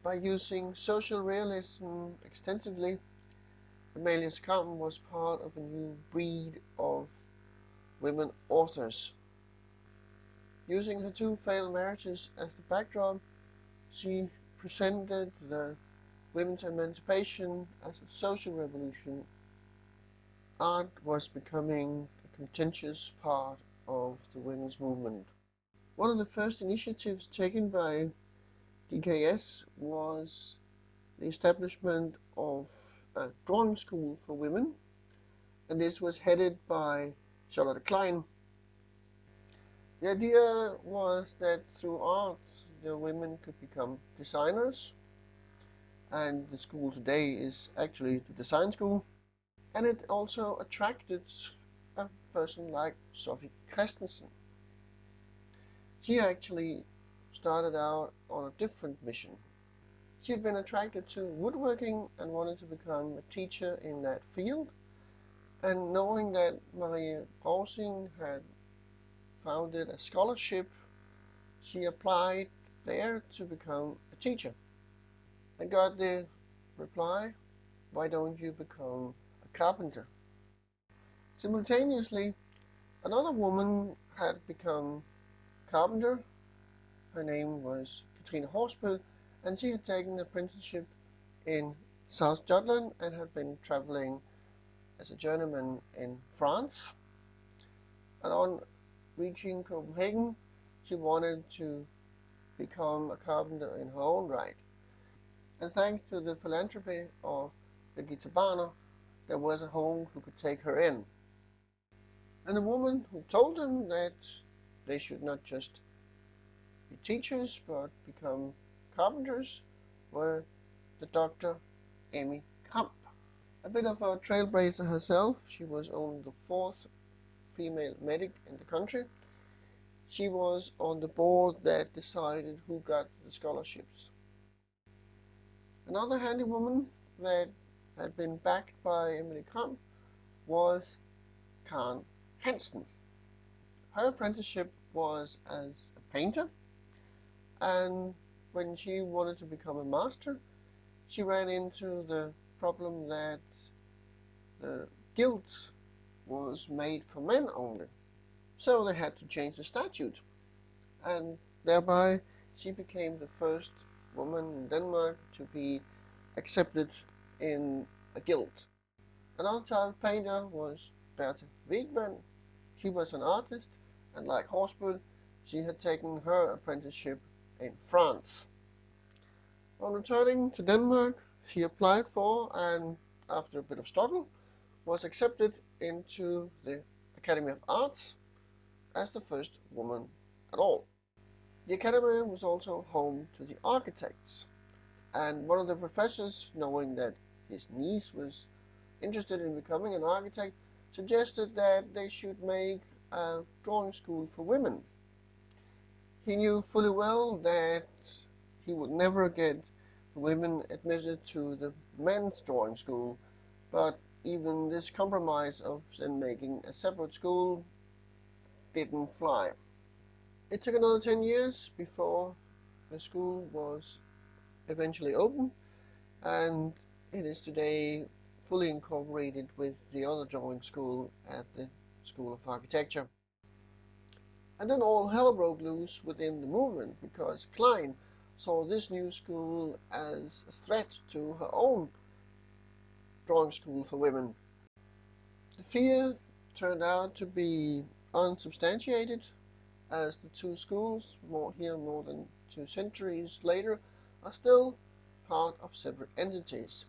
By using social realism extensively, Amalie Skram was part of a new breed of women authors. Using her two failed marriages as the backdrop, she presented the women's emancipation as a social revolution. Art was becoming a contentious part of the women's movement. One of the first initiatives taken by DKS was the establishment of a drawing school for women, and this was headed by Charlotte Klein. The idea was that through art the women could become designers, and the school today is actually the design school, and it also attracted a person like Sophie Christensen. She actually started out on a different mission. She had been attracted to woodworking and wanted to become a teacher in that field, and knowing that Marie Brausing had founded a scholarship, she applied there to become a teacher and got the reply, "Why don't you become a carpenter?" Simultaneously, another woman had become carpenter. Her name was Katrine Horsbøl, and she had taken an apprenticeship in South Jutland and had been traveling as a journeyman in France. And on reaching Copenhagen, she wanted to become a carpenter in her own right. And thanks to the philanthropy of the Birgitte Barner, there was a home who could take her in. And the woman who told them that they should not just be teachers but become carpenters were the Dr. Amy Kamp. A bit of a trailblazer herself, she was only the fourth female medic in the country. She was on the board that decided who got the scholarships. Another handy woman that had been backed by Emilie Kamp was Karen Hansen. Her apprenticeship was as a painter, and when she wanted to become a master, she ran into the problem that the guild was made for men only. So they had to change the statute, and thereby she became the first woman in Denmark to be accepted in a guild. Another type of painter was Bertha Wegman. She was an artist, and like Horsbøl, she had taken her apprenticeship in France. On returning to Denmark, she applied for, and after a bit of struggle, was accepted into the Academy of Arts as the first woman at all. The academy was also home to the architects, and one of the professors, knowing that his niece was interested in becoming an architect, suggested that they should make a drawing school for women. He knew fully well that he would never get women admitted to the men's drawing school, but even this compromise of then making a separate school didn't fly. It took another 10 years before the school was eventually open, and it is today fully incorporated with the other drawing school at the School of Architecture. And then all hell broke loose within the movement, because Klein saw this new school as a threat to her own drawing school for women. The fear turned out to be unsubstantiated, as the two schools, more than 2 centuries later, are still part of separate entities.